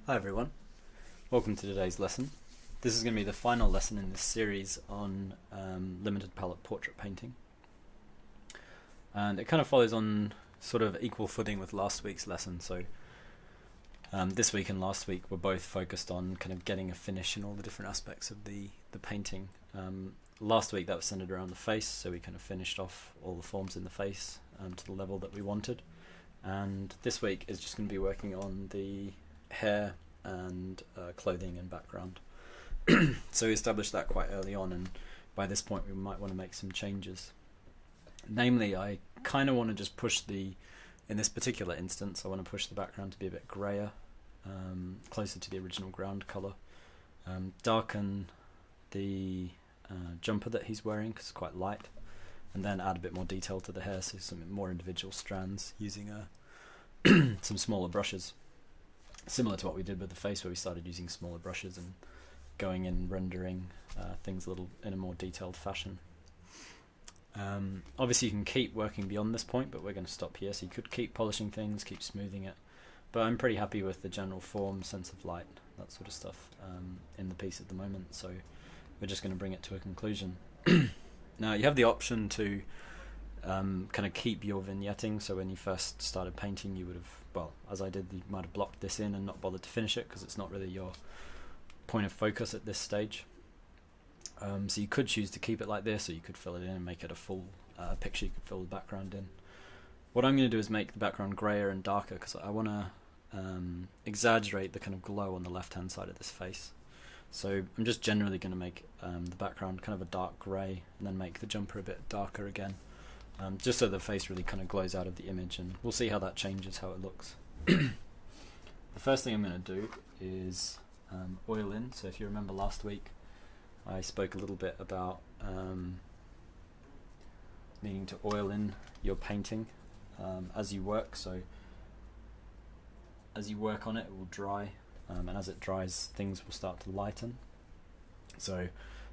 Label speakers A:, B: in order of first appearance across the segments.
A: Hi everyone, welcome to today's lesson. This is going to be the final lesson in this series on limited palette portrait painting, and it kind of follows on sort of equal footing with last week's lesson. So this week and last week were both focused on kind of getting a finish in all the different aspects of the painting. Last week that was centered around the face, so we kind of finished off all the forms in the face to the level that we wanted, and this week is just going to be working on the hair and clothing and background. So we established that quite early on, and by this point we might want to make some changes. Namely, I kind of want to just push in this particular instance, I want to push the background to be a bit grayer, closer to the original ground colour, darken the jumper that he's wearing because it's quite light, and then add a bit more detail to the hair, so some more individual strands using some smaller brushes. Similar to what we did with the face, where we started using smaller brushes and going in rendering things in a more detailed fashion. Obviously you can keep working beyond this point, but we're going to stop here. So you could keep polishing things, keep smoothing it, but I'm pretty happy with the general form, sense of light, that sort of stuff in the piece at the moment, so we're just going to bring it to a conclusion. Now you have the option to kind of keep your vignetting, so when you first started painting you would have, well, as I did, you might have blocked this in and not bothered to finish it because it's not really your point of focus at this stage. So you could choose to keep it like this, or you could fill it in and make it a full picture. You could fill the background in. What I'm going to do is make the background grayer and darker because I want to exaggerate the kind of glow on the left hand side of this face. So I'm just generally going to make the background kind of a dark grey, and then make the jumper a bit darker again. Just so the face really kind of glows out of the image, and we'll see how that changes, how it looks. The first thing I'm going to do is oil in. So if you remember last week I spoke a little bit about needing to oil in your painting as you work. So as you work on it, it will dry, and as it dries things will start to lighten. So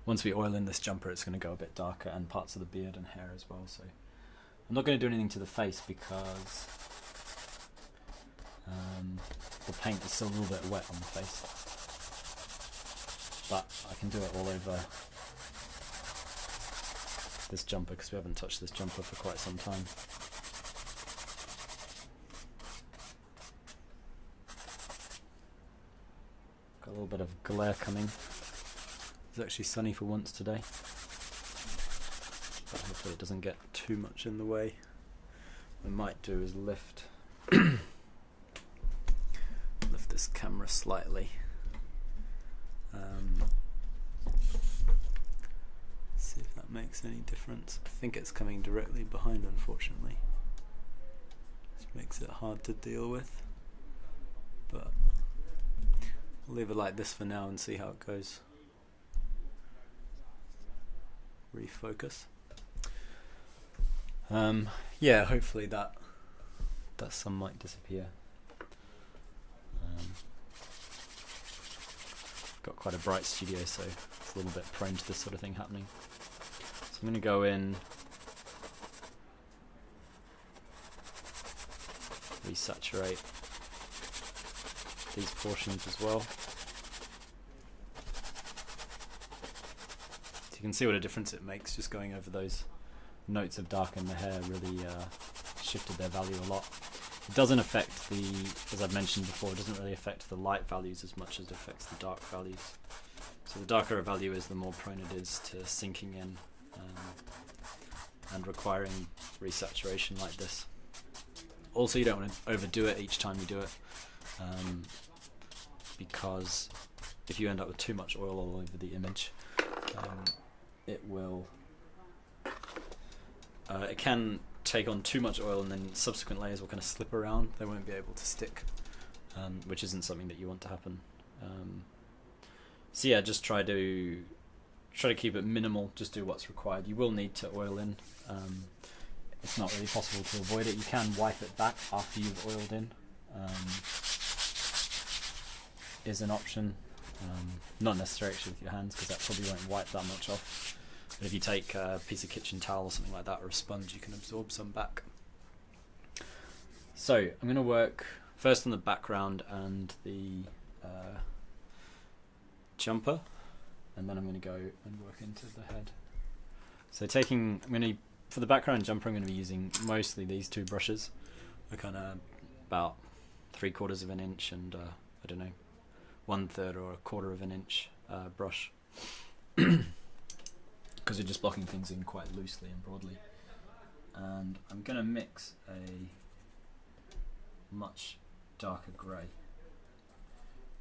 A: once we oil in this jumper it's going to go a bit darker, and parts of the beard and hair as well. So I'm not going to do anything to the face because the paint is still a little bit wet on the face, but I can do it all over this jumper because we haven't touched this jumper for quite some time. Got a little bit of glare coming. It's actually sunny for once today, but hopefully it doesn't get too much in the way. What I might do is lift this camera slightly. See if that makes any difference. I think it's coming directly behind, unfortunately. This makes it hard to deal with, but I'll leave it like this for now and see how it goes. Refocus. Yeah, hopefully that sun might disappear. Got quite a bright studio, so it's a little bit prone to this sort of thing happening. So I'm going to go in, resaturate these portions as well. So you can see what a difference it makes just going over those notes of dark in the hair. Really shifted their value a lot. It doesn't affect as I've mentioned before, it doesn't really affect the light values as much as it affects the dark values. So the darker a value is, the more prone it is to sinking in and requiring resaturation like this. Also, you don't want to overdo it each time you do it, because if you end up with too much oil all over the image, it can take on too much oil, and then subsequent layers will kind of slip around. They won't be able to stick, which isn't something that you want to happen. So yeah, just try to keep it minimal. Just do what's required. You will need to oil in. It's not really possible to avoid it. You can wipe it back after you've oiled in. Is an option. Not necessarily actually with your hands, because that probably won't wipe that much off. But if you take a piece of kitchen towel or something like that, or a sponge, you can absorb some back. So I'm going to work first on the background and the jumper, and then I'm going to go and work into the head. So for the background jumper, I'm going to be using mostly these two brushes. They're kind of about 3/4 of an inch and I don't know, 1/3 or 1/4 of an inch brush, because you're just blocking things in quite loosely and broadly. And I'm going to mix a much darker grey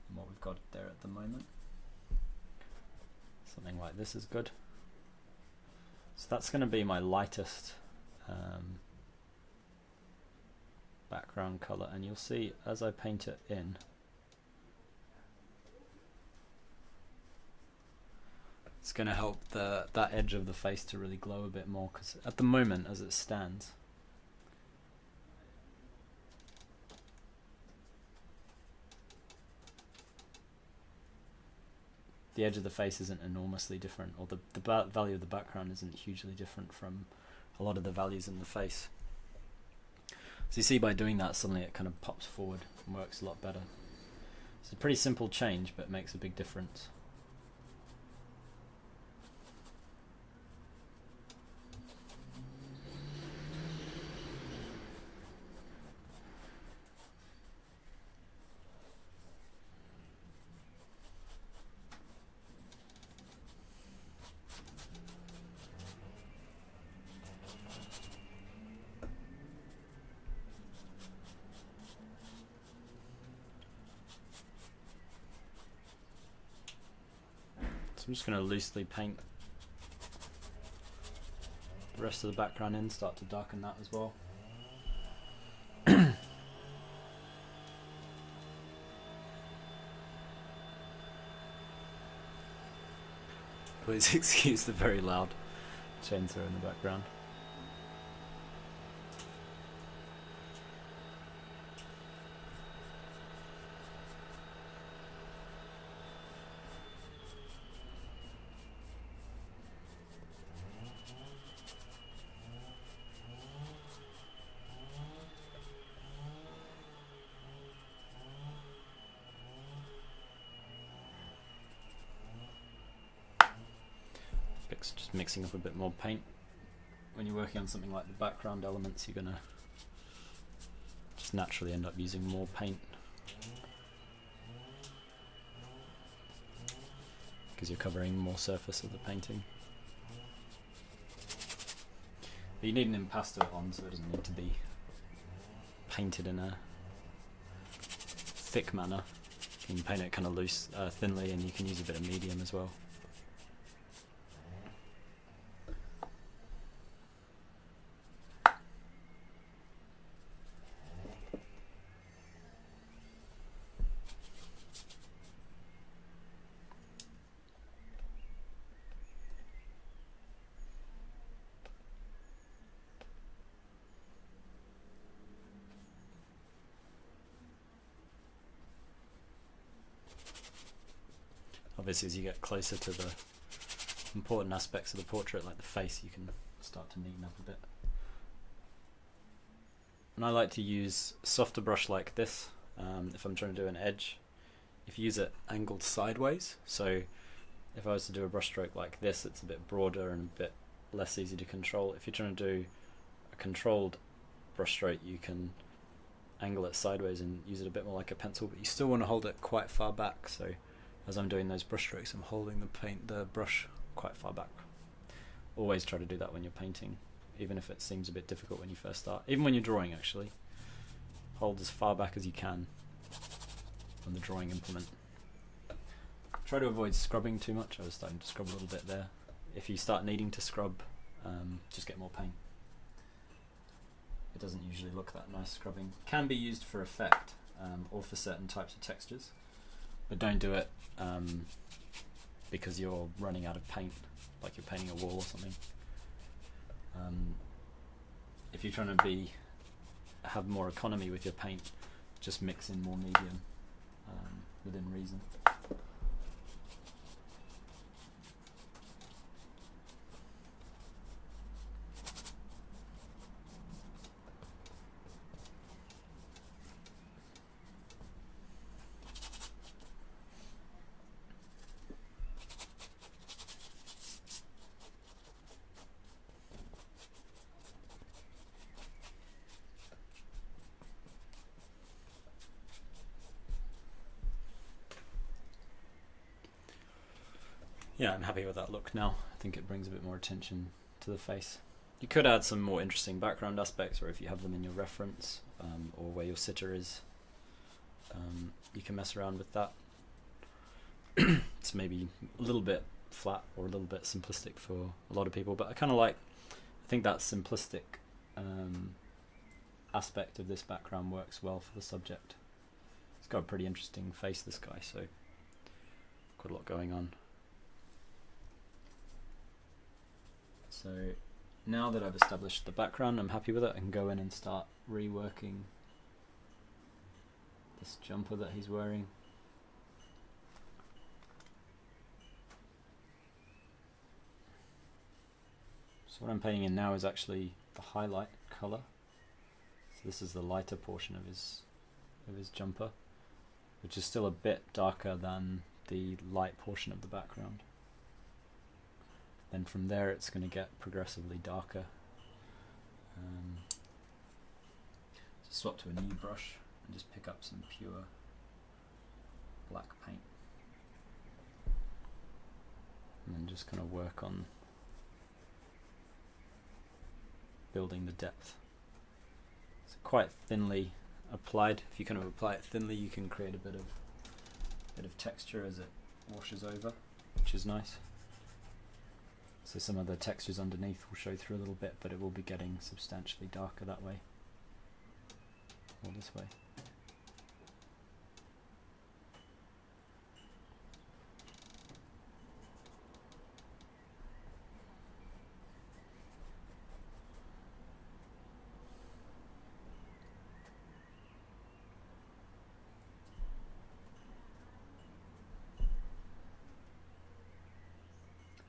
A: than what we've got there at the moment. Something like this is good. So that's going to be my lightest background colour, and you'll see as I paint it in, it's going to help that edge of the face to really glow a bit more, because at the moment as it stands, the edge of the face isn't enormously different, or the value of the background isn't hugely different from a lot of the values in the face. So you see, by doing that, suddenly it kind of pops forward and works a lot better. It's a pretty simple change, but it makes a big difference. So I'm just going to loosely paint the rest of the background in, start to darken that as well. Please excuse the very loud chainsaw in the background. Just mixing up a bit more paint. When you're working on something like the background elements, you're gonna just naturally end up using more paint, because you're covering more surface of the painting. But you need an impasto on, so it doesn't need to be painted in a thick manner. You can paint it kind of loose, thinly, and you can use a bit of medium as well. Obviously, as you get closer to the important aspects of the portrait, like the face, you can start to neaten up a bit. And I like to use a softer brush like this if I'm trying to do an edge. If you use it angled sideways, so if I was to do a brush stroke like this, it's a bit broader and a bit less easy to control. If you're trying to do a controlled brush stroke, you can angle it sideways and use it a bit more like a pencil, but you still want to hold it quite far back. So as I'm doing those brush strokes, I'm holding the brush quite far back. Always try to do that when you're painting, even if it seems a bit difficult when you first start. Even when you're drawing, actually. Hold as far back as you can on the drawing implement. Try to avoid scrubbing too much. I was starting to scrub a little bit there. If you start needing to scrub, just get more paint. It doesn't usually look that nice scrubbing. Can be used for effect, or for certain types of textures. But don't do it because you're running out of paint, like you're painting a wall or something. If you're trying to have more economy with your paint, just mix in more medium within reason. Yeah, I'm happy with that look now. I think it brings a bit more attention to the face. You could add some more interesting background aspects, or if you have them in your reference, or where your sitter is, you can mess around with that. It's maybe a little bit flat or a little bit simplistic for a lot of people, but I think that simplistic aspect of this background works well for the subject. It's got a pretty interesting face, this guy, so quite a lot going on. So now that I've established the background, I'm happy with it. I can go in and start reworking this jumper that he's wearing. So what I'm painting in now is actually the highlight color. So this is the lighter portion of his jumper, which is still a bit darker than the light portion of the background. Then from there it's going to get progressively darker. So swap to a new brush and just pick up some pure black paint. And then just kind of work on building the depth. It's quite thinly applied. If you kind of apply it thinly, you can create a bit of texture as it washes over, which is nice. So some of the textures underneath will show through a little bit, but it will be getting substantially darker that way, or this way.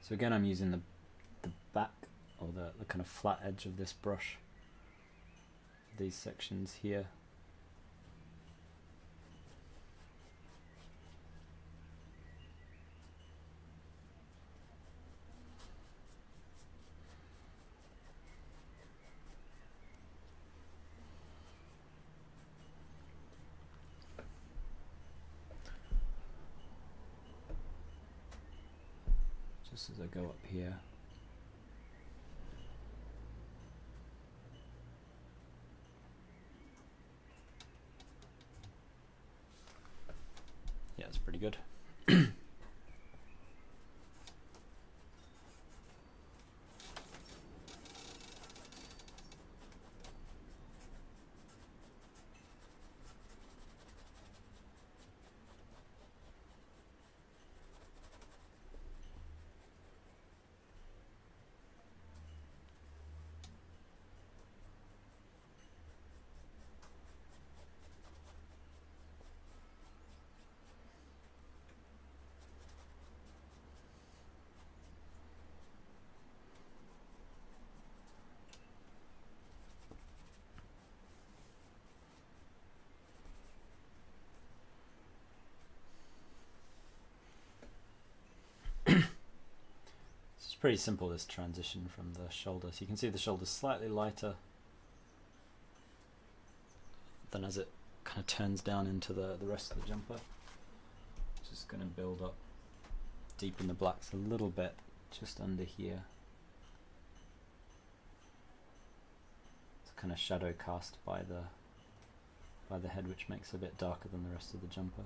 A: So again, I'm using the back, or the kind of flat edge of this brush for these sections here. Just as I go up here. Yeah, it's pretty good. It's pretty simple, this transition from the shoulder. So you can see the shoulder's slightly lighter than as it kind of turns down into the rest of the jumper. Just going to build up, deepen the blacks a little bit just under here. It's kind of shadow cast by the head, which makes it a bit darker than the rest of the jumper.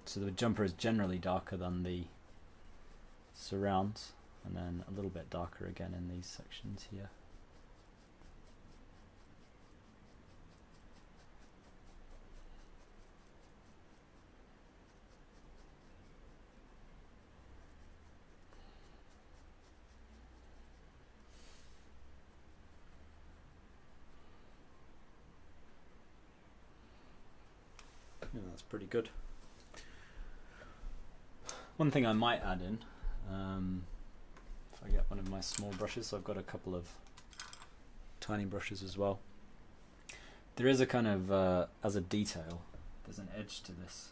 A: So the jumper is generally darker than the surrounds, and then a little bit darker again in these sections here. Yeah, that's pretty good. One thing I might add in, if I get one of my small brushes, so I've got a couple of tiny brushes as well. There is a kind of, as a detail, there's an edge to this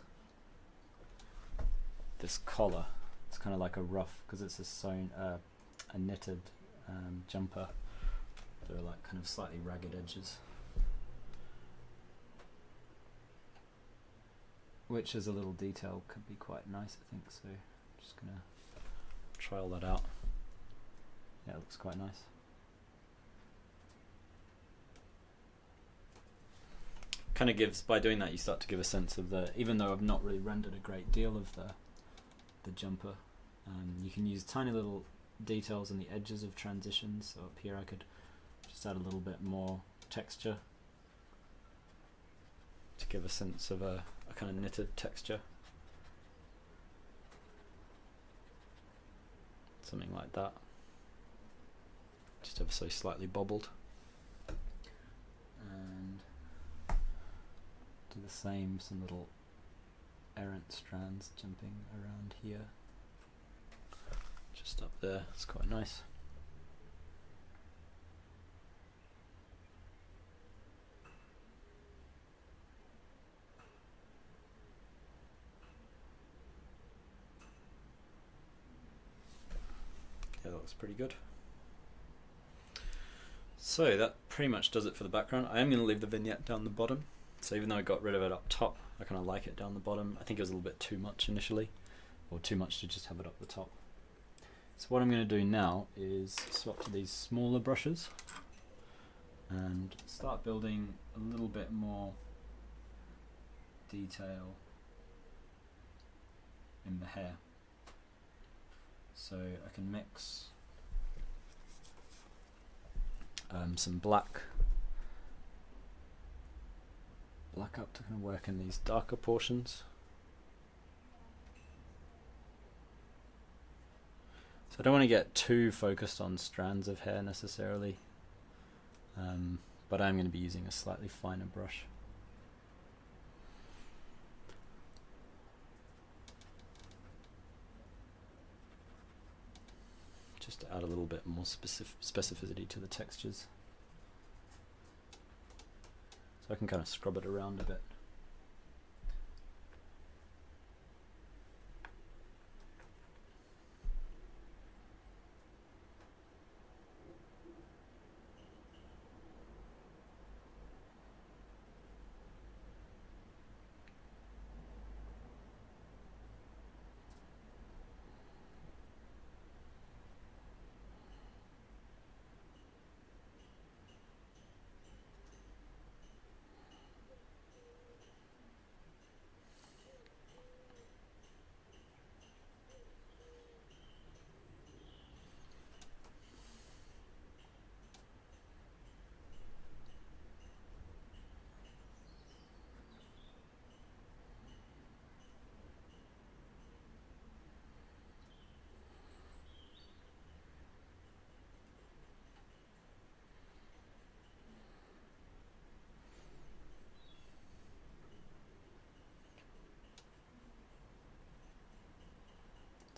A: collar. It's kind of like a ruff, because it's a knitted jumper. There are like kind of slightly ragged edges, which as a little detail could be quite nice, I think. So Just gonna try all that out. Yeah, it looks quite nice. Kind of gives, by doing that you start to give a sense of the, even though I've not really rendered a great deal of the jumper, you can use tiny little details on the edges of transitions. So up here I could just add a little bit more texture to give a sense of a kind of knitted texture. Something like that. Just ever so slightly bobbled. And do the same, some little errant strands jumping around here. Just up there, it's quite nice. Yeah, that looks pretty good. So that pretty much does it for the background. I am going to leave the vignette down the bottom. So even though I got rid of it up top, I kind of like it down the bottom. I think it was a little bit too much initially, or too much to just have it up the top. So what I'm going to do now is swap to these smaller brushes and start building a little bit more detail in the hair. So I can mix some black up to kind of work in these darker portions. So I don't want to get too focused on strands of hair necessarily, but I'm going to be using a slightly finer brush. Just to add a little bit more specificity to the textures. So I can kind of scrub it around a bit.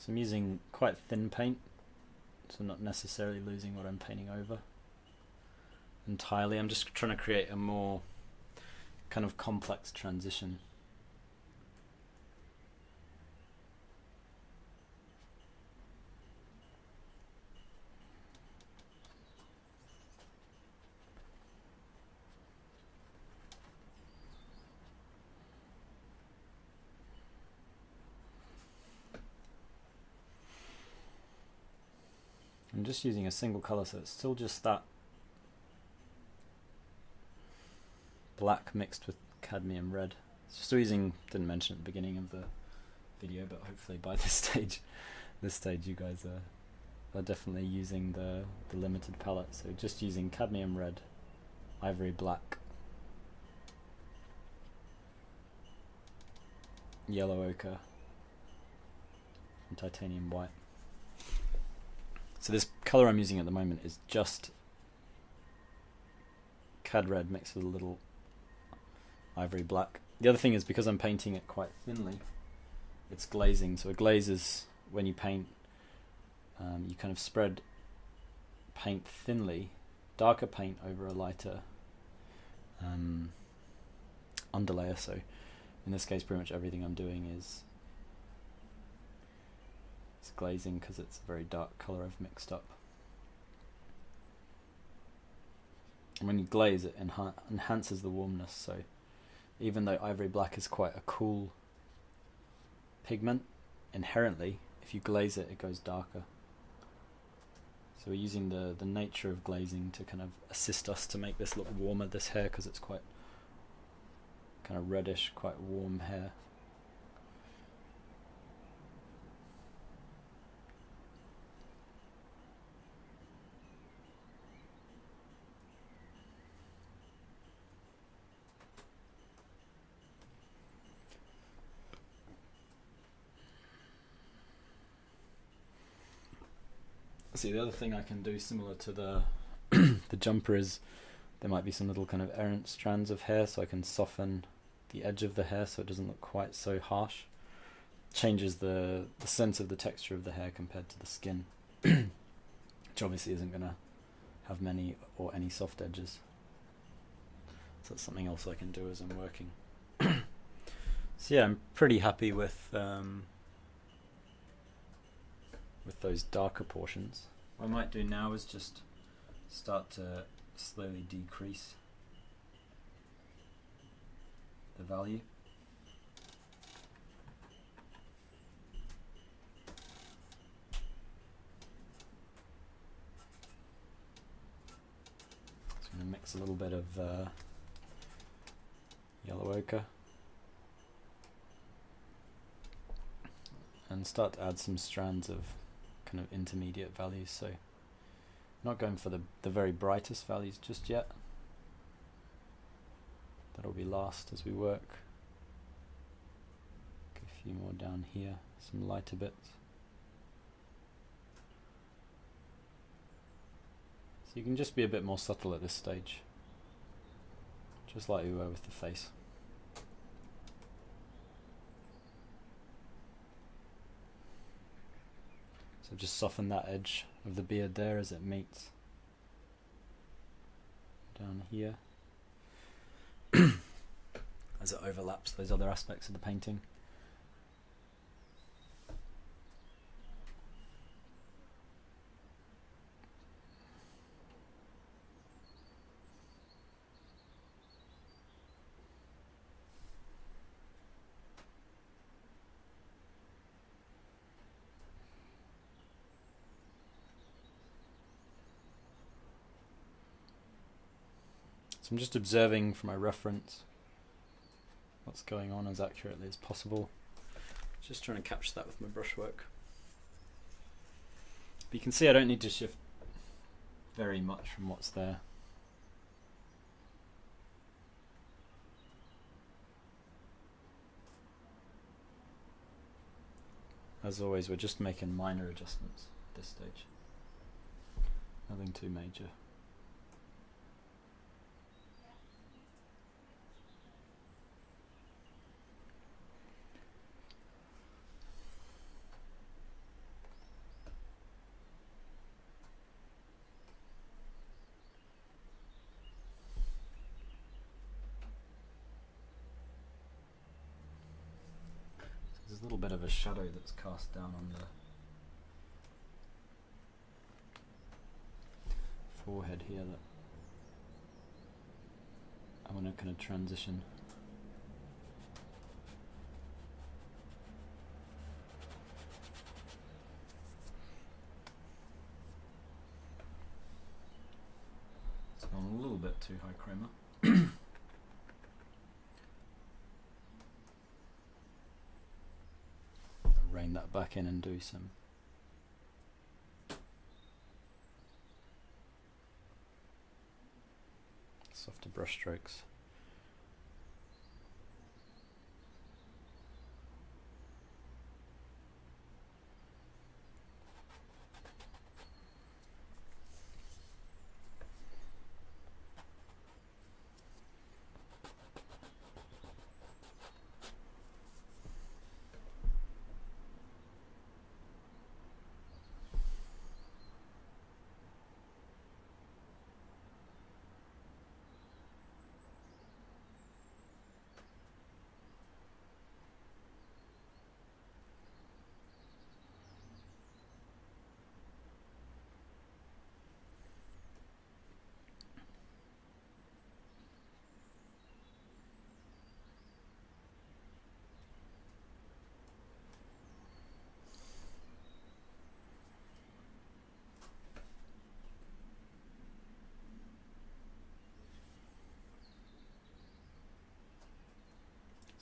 A: So I'm using quite thin paint, so not necessarily losing what I'm painting over entirely. I'm just trying to create a more kind of complex transition. I'm just using a single color, so it's still just that black mixed with cadmium red. Still using, didn't mention at the beginning of the video, but hopefully by this stage you guys are definitely using the limited palette. So just using cadmium red, ivory black, yellow ochre, and titanium white. So this color I'm using at the moment is just cad red mixed with a little ivory black. The other thing is, because I'm painting it quite thinly, it's glazing. So a glaze is when you paint, you kind of spread paint thinly, darker paint over a lighter underlayer. So in this case, pretty much everything I'm doing is glazing because it's a very dark color I've mixed up. And when you glaze, it enhances the warmness. So even though ivory black is quite a cool pigment inherently, if you glaze it, it goes darker. So we're using the nature of glazing to kind of assist us to make this look warmer, this hair, because it's quite kind of reddish, quite warm hair. See, the other thing I can do similar to the the jumper is there might be some little kind of errant strands of hair, so I can soften the edge of the hair so it doesn't look quite so harsh. Changes the sense of the texture of the hair compared to the skin, which obviously isn't going to have many or any soft edges. So that's something else I can do as I'm working. So yeah, I'm pretty happy with those darker portions. What I might do now is just start to slowly decrease the value. So I'm going to mix a little bit of yellow ochre and start to add some strands of kind of intermediate values. So not going for the very brightest values just yet. That'll be last as we work. A few more down here, some lighter bits. So you can just be a bit more subtle at this stage, just like we were with the face. So just soften that edge of the beard there as it meets down here, as it overlaps those other aspects of the painting. So I'm just observing from my reference what's going on as accurately as possible. Just trying to capture that with my brushwork. But you can see I don't need to shift very much from what's there. As always, we're just making minor adjustments at this stage. Nothing too major. There's a little bit of a shadow that's cast down on the forehead here that I want to kind of transition. It's gone a little bit too high chroma. Rein that back in and do some softer brush strokes.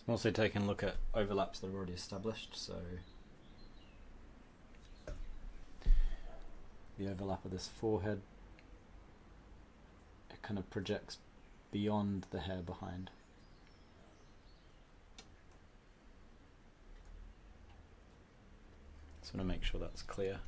A: I'm also taking a look at overlaps that are already established, so the overlap of this forehead, it kind of projects beyond the hair behind. Just want to make sure that's clear.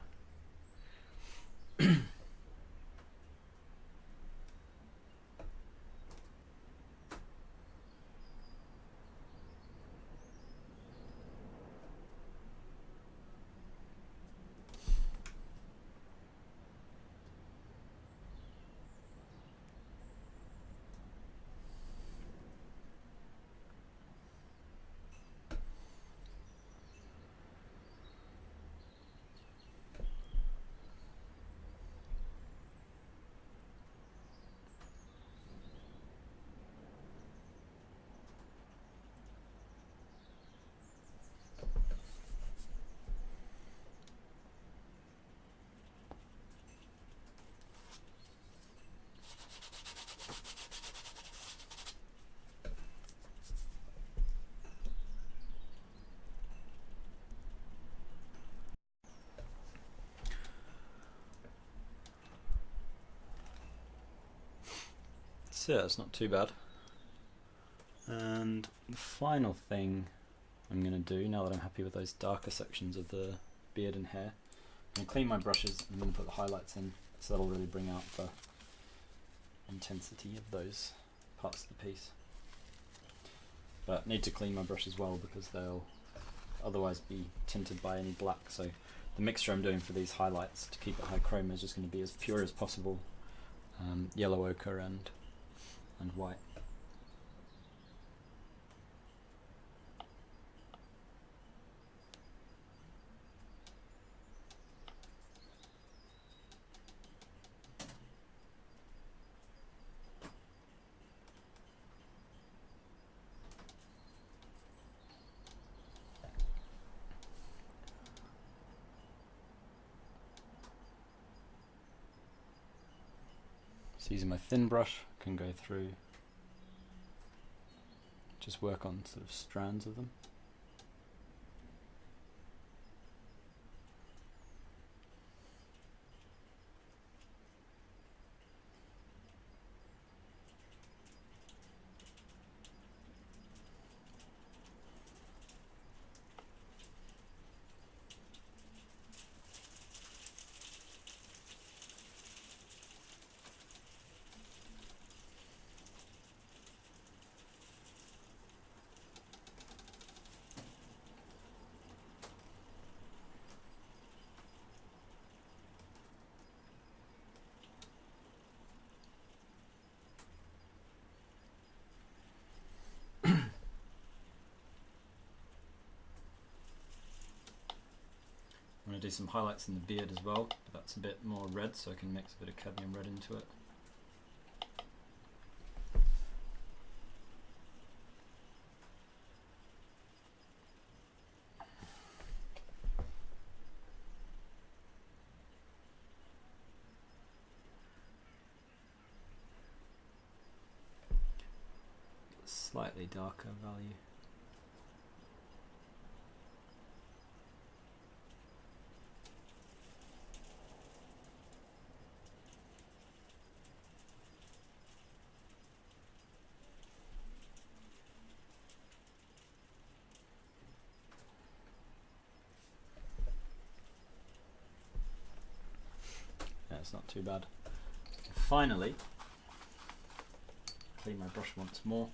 A: So yeah, it's not too bad. And the final thing I'm going to do, now that I'm happy with those darker sections of the beard and hair, I'm going to clean my brushes and I'm going to put the highlights in, so that'll really bring out the intensity of those parts of the piece. But need to clean my brush as well because they'll otherwise be tinted by any black, so the mixture I'm doing for these highlights to keep it high chroma is just going to be as pure as possible, yellow ochre and white. So using my thin brush, I can go through, just work on sort of strands of them. I'm going to do some highlights in the beard as well, but that's a bit more red, so I can mix a bit of cadmium red into it. Slightly darker value. Yeah, it's not too bad. Finally, clean my brush once more.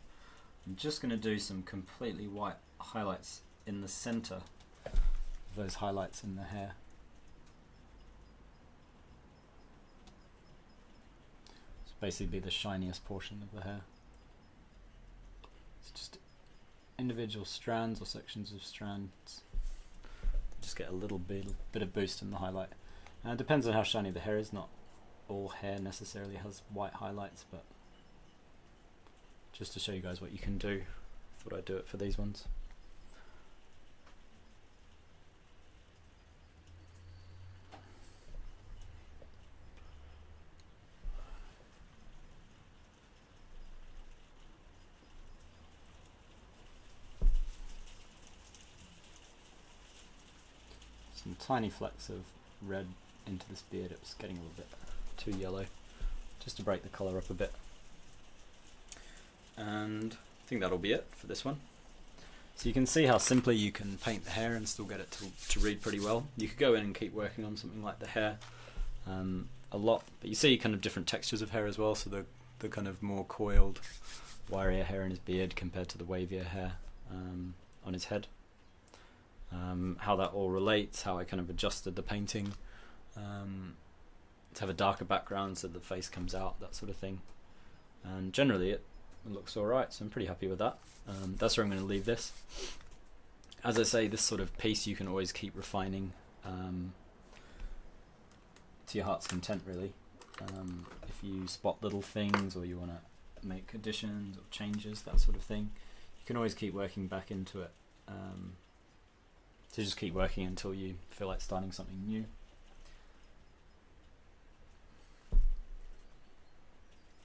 A: I'm just going to do some completely white highlights in the center of those highlights in the hair. It's basically the shiniest portion of the hair. It's just individual strands or sections of strands. Just get a little bit of boost in the highlight. And it depends on how shiny the hair is. Not all hair necessarily has white highlights, but just to show you guys what you can do, I thought I'd do it for these ones. some tiny flecks of red into this beard. It was getting a little bit too yellow, just to break the colour up a bit. And I think that'll be it for this one. So you can see how simply you can paint the hair and still get it to read pretty well. You could go in and keep working on something like the hair a lot, but you see kind of different textures of hair as well, so the kind of more coiled, wirier hair in his beard compared to the wavier hair on his head. How that all relates, how I kind of adjusted the painting to have a darker background so the face comes out, that sort of thing. And generally it looks alright, so I'm pretty happy with that. That's where I'm going to leave this. As I say, this sort of piece you can always keep refining to your heart's content, really. If you spot little things or you want to make additions or changes, that sort of thing, you can always keep working back into it. So just keep working until you feel like starting something new.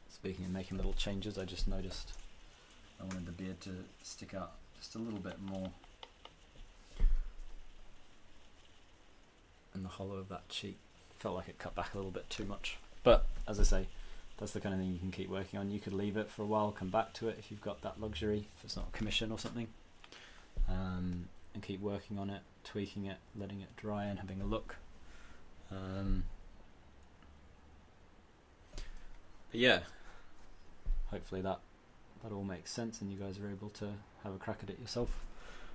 A: Speaking of making little changes, I just noticed I wanted the beard to stick out just a little bit more in the hollow of that cheek. Felt like it cut back a little bit too much. But as I say, that's the kind of thing you can keep working on. You could leave it for a while, come back to it if you've got that luxury, if it's not a commission or something, and keep working on it, tweaking it, letting it dry and having a look. But yeah, hopefully that all makes sense and you guys are able to have a crack at it yourself.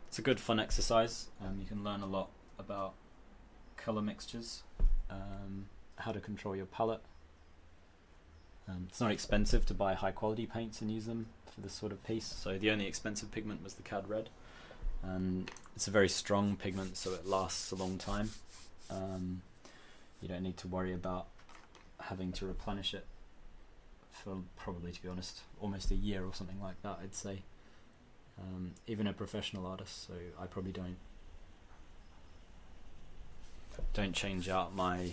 A: It's a good fun exercise. You can learn a lot about colour mixtures, how to control your palette. It's not expensive to buy high quality paints and use them for this sort of piece, so the only expensive pigment was the CAD red, and it's a very strong pigment, so it lasts a long time. You don't need to worry about having to replenish it for probably, to be honest, almost a year or something like that, I'd say. Even a professional artist, so I probably don't change out my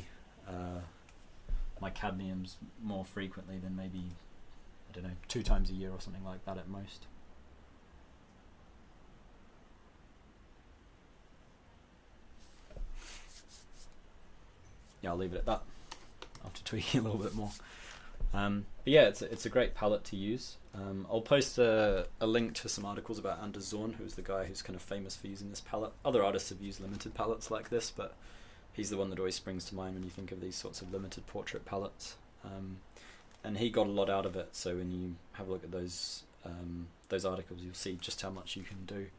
A: my cadmiums more frequently than maybe, I don't know, 2 times a year or something like that at most. Yeah, I'll leave it at that after tweaking a little bit more. But yeah, it's a great palette to use. I'll post a link to some articles about Anders Zorn, who's the guy who's kind of famous for using this palette. Other artists have used limited palettes like this, but he's the one that always springs to mind when you think of these sorts of limited portrait palettes. And he got a lot out of it, so when you have a look at those articles, you'll see just how much you can do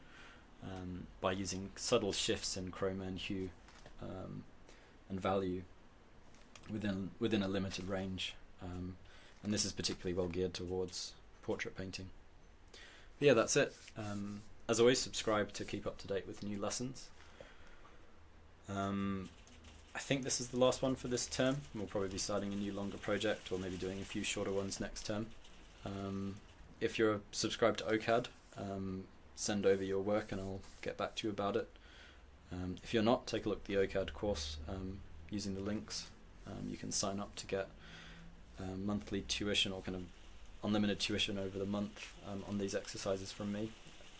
A: by using subtle shifts in chroma and hue and value within a limited range. And this is particularly well geared towards portrait painting. But yeah, that's it. As always, subscribe to keep up to date with new lessons. I think this is the last one for this term. We'll probably be starting a new longer project, or maybe doing a few shorter ones next term. If you're subscribed to OCAD, send over your work and I'll get back to you about it. If you're not, take a look at the OCAD course using the links. You can sign up to get monthly tuition or kind of unlimited tuition over the month on these exercises from me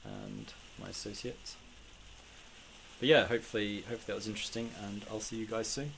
A: and my associates. But yeah, hopefully that was interesting, and I'll see you guys soon.